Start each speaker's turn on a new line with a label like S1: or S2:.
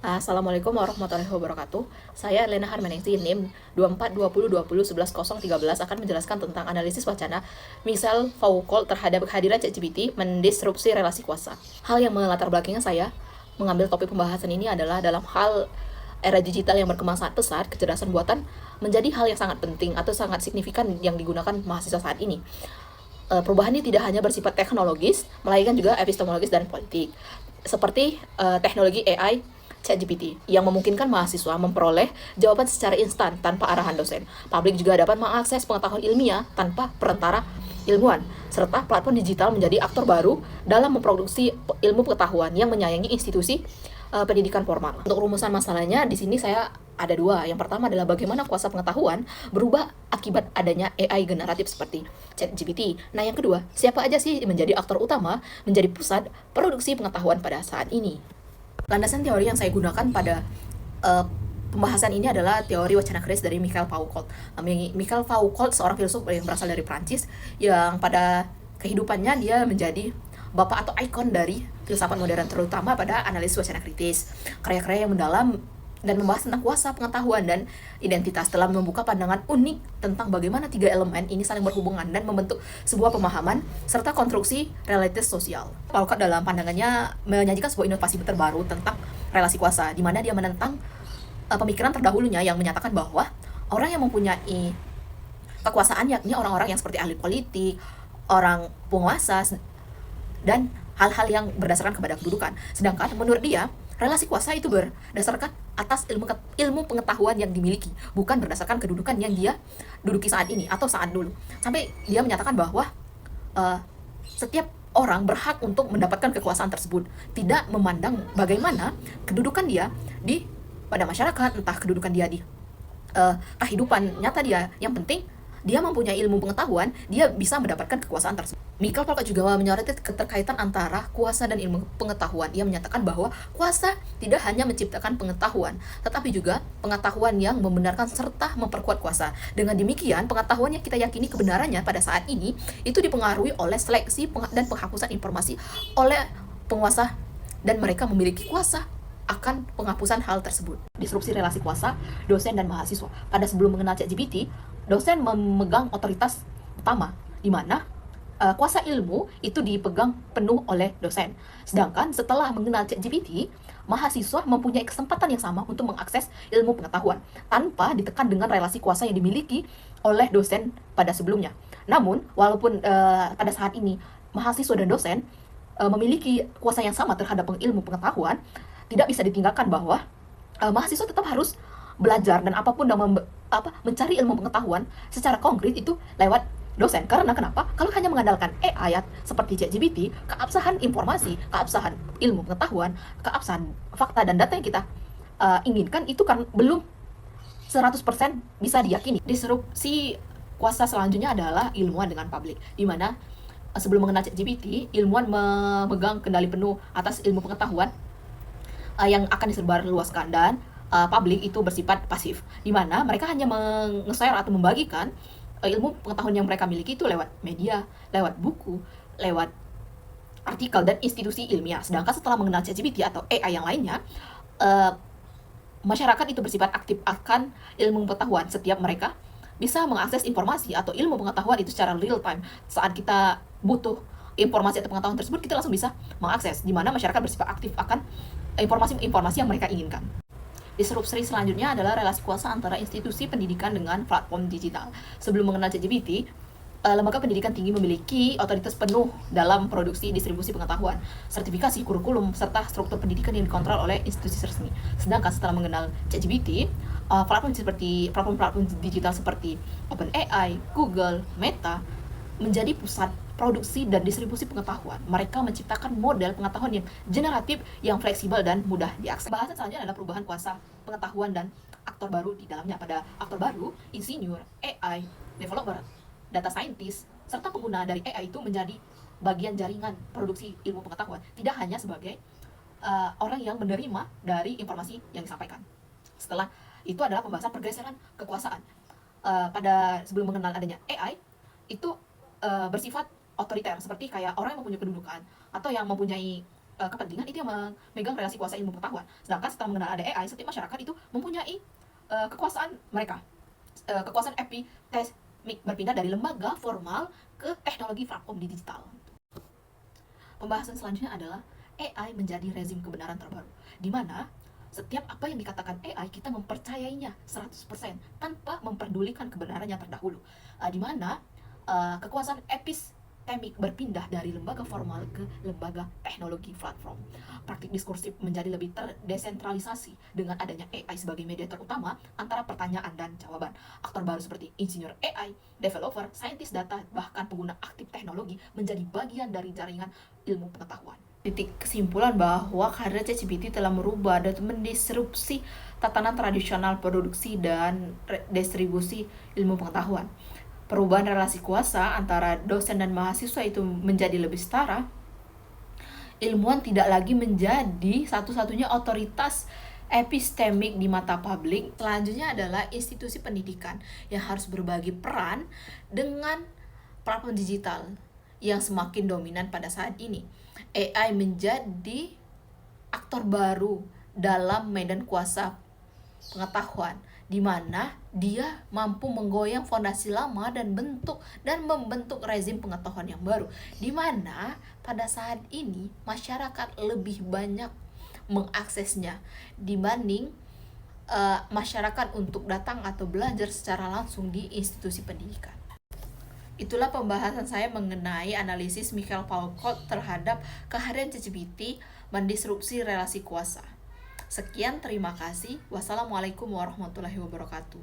S1: Assalamualaikum warahmatullahi wabarakatuh. Saya Lena Harmanengsi, NIM 242020110013 akan menjelaskan tentang analisis wacana misal Foucault terhadap kehadiran ChatGPT mendisrupsi relasi kuasa. Hal yang melatar belakangnya saya mengambil topik pembahasan ini adalah dalam hal era digital yang berkembang sangat pesat, kecerdasan buatan menjadi hal yang sangat penting atau sangat signifikan yang digunakan mahasiswa saat ini. Perubahan ini tidak hanya bersifat teknologis, melainkan juga epistemologis dan politik. Seperti teknologi AI ChatGPT yang memungkinkan mahasiswa memperoleh jawaban secara instan tanpa arahan dosen. Publik juga dapat mengakses pengetahuan ilmiah tanpa perantara ilmuwan, serta platform digital menjadi aktor baru dalam memproduksi ilmu pengetahuan yang menyayangi institusi pendidikan formal. Untuk rumusan masalahnya di sini saya ada dua. Yang pertama adalah bagaimana kuasa pengetahuan berubah akibat adanya AI generatif seperti ChatGPT. Nah, yang kedua, siapa aja sih menjadi aktor utama menjadi pusat produksi pengetahuan pada saat ini? Landasan teori yang saya gunakan pada uh, pembahasan ini adalah teori wacana keris dari Michel Foucault. Michel Foucault seorang filsuf yang berasal dari Prancis yang pada kehidupannya dia menjadi bapak atau ikon dari filsafat modern, terutama pada analisis wacana kritis. Karya-karya yang mendalam dan membahas tentang kuasa pengetahuan dan identitas telah membuka pandangan unik tentang bagaimana tiga elemen ini saling berhubungan dan membentuk sebuah pemahaman serta konstruksi realitas sosial. Foucault dalam pandangannya menyajikan sebuah inovasi terbaru tentang relasi kuasa, di mana dia menentang pemikiran terdahulunya yang menyatakan bahwa orang yang mempunyai kekuasaan yakni orang-orang yang seperti ahli politik, orang penguasa, dan hal-hal yang berdasarkan kepada kedudukan. Sedangkan menurut dia, relasi kuasa itu berdasarkan atas ilmu pengetahuan yang dimiliki, bukan berdasarkan kedudukan yang dia duduki saat ini atau saat dulu. Sampai dia menyatakan bahwa setiap orang berhak untuk mendapatkan kekuasaan tersebut, tidak memandang bagaimana kedudukan dia di pada masyarakat, entah kedudukan dia di kehidupan nyata dia. Yang penting dia mempunyai ilmu pengetahuan, dia bisa mendapatkan kekuasaan tersebut. Michael Foucault juga menyoroti keterkaitan antara kuasa dan ilmu pengetahuan. Ia menyatakan bahwa kuasa tidak hanya menciptakan pengetahuan, tetapi juga pengetahuan yang membenarkan serta memperkuat kuasa. Dengan demikian, pengetahuan yang kita yakini kebenarannya pada saat ini itu dipengaruhi oleh seleksi dan penghapusan informasi oleh penguasa, dan mereka memiliki kuasa akan penghapusan hal tersebut. Disrupsi relasi kuasa dosen dan mahasiswa. Pada sebelum mengenal ChatGPT, dosen memegang otoritas utama, di mana kuasa ilmu itu dipegang penuh oleh dosen. Sedangkan setelah mengenal ChatGPT, mahasiswa mempunyai kesempatan yang sama untuk mengakses ilmu pengetahuan tanpa ditekan dengan relasi kuasa yang dimiliki oleh dosen pada sebelumnya. Namun, walaupun pada saat ini mahasiswa dan dosen memiliki kuasa yang sama terhadap ilmu pengetahuan, tidak bisa ditinggalkan bahwa mahasiswa tetap harus belajar dan apapun dan mencari ilmu pengetahuan secara konkret itu lewat dosen. Karena kenapa? Kalau hanya mengandalkan ayat seperti ChatGPT, keabsahan informasi, keabsahan ilmu pengetahuan, keabsahan fakta dan data yang kita inginkan itu kan belum 100% bisa diyakini. Disrupsi kuasa selanjutnya adalah ilmuwan dengan publik, di mana sebelum mengenal ChatGPT, ilmuwan memegang kendali penuh atas ilmu pengetahuan yang akan disebarluaskan, dan publik itu bersifat pasif, di mana mereka hanya meng-share atau membagikan ilmu pengetahuan yang mereka miliki itu lewat media, lewat buku, lewat artikel dan institusi ilmiah. Sedangkan setelah mengenal ChatGPT atau AI yang lainnya, masyarakat itu bersifat aktif akan ilmu pengetahuan. Setiap mereka bisa mengakses informasi atau ilmu pengetahuan itu secara real time. Saat kita butuh informasi atau pengetahuan tersebut, kita langsung bisa mengakses, di mana masyarakat bersifat aktif akan informasi-informasi yang mereka inginkan. Disrupsi selanjutnya adalah relasi kuasa antara institusi pendidikan dengan platform digital. Sebelum mengenal ChatGPT, lembaga pendidikan tinggi memiliki otoritas penuh dalam produksi distribusi pengetahuan, sertifikasi kurikulum, serta struktur pendidikan yang dikontrol oleh institusi resmi. Sedangkan setelah mengenal ChatGPT, platform digital seperti OpenAI, Google, Meta menjadi pusat produksi dan distribusi pengetahuan. Mereka menciptakan model pengetahuan yang generatif, yang fleksibel dan mudah diakses. Bahasan selanjutnya adalah perubahan kuasa pengetahuan dan aktor baru di dalamnya. Pada aktor baru, insinyur, AI, developer, data scientist, serta pengguna dari AI itu menjadi bagian jaringan produksi ilmu pengetahuan, tidak hanya sebagai orang yang menerima dari informasi yang disampaikan. Setelah itu adalah pembahasan pergeseran kekuasaan. Pada sebelum mengenal adanya AI, itu bersifat otoriter, seperti kayak orang yang mempunyai kedudukan atau yang mempunyai kepentingan itu yang memegang relasi kuasa ilmu pengetahuan. Sedangkan setelah mengenal ada AI, setiap masyarakat itu mempunyai kekuasaan mereka, kekuasaan epistemik berpindah dari lembaga formal ke teknologi platform digital. Pembahasan selanjutnya adalah AI menjadi rezim kebenaran terbaru, di mana setiap apa yang dikatakan AI kita mempercayainya 100% tanpa memperdulikan kebenaran yang terdahulu. Di mana kekuasaan epistemik berpindah dari lembaga formal ke lembaga teknologi platform. Praktik diskursif menjadi lebih terdesentralisasi dengan adanya AI sebagai mediator utama antara pertanyaan dan jawaban. Aktor baru seperti insinyur AI, developer, saintis data, bahkan pengguna aktif teknologi menjadi bagian dari jaringan ilmu pengetahuan. Titik kesimpulan bahwa kehadiran ChatGPT telah merubah dan mendisrupsi tatanan tradisional produksi dan distribusi ilmu pengetahuan. Perubahan relasi kuasa antara dosen dan mahasiswa itu menjadi lebih setara. Ilmuwan tidak lagi menjadi satu-satunya otoritas epistemik di mata publik. Selanjutnya adalah institusi pendidikan yang harus berbagi peran dengan platform digital yang semakin dominan pada saat ini. AI menjadi aktor baru dalam medan kuasa pengetahuan, di mana dia mampu menggoyang fondasi lama dan membentuk rezim pengetahuan yang baru, di mana pada saat ini masyarakat lebih banyak mengaksesnya dibanding masyarakat untuk datang atau belajar secara langsung di institusi pendidikan. Itulah pembahasan saya mengenai analisis Mikhail Foucault terhadap kehadiran ChatGPT mendisrupsi relasi kuasa. Sekian, terima kasih. Wassalamualaikum warahmatullahi wabarakatuh.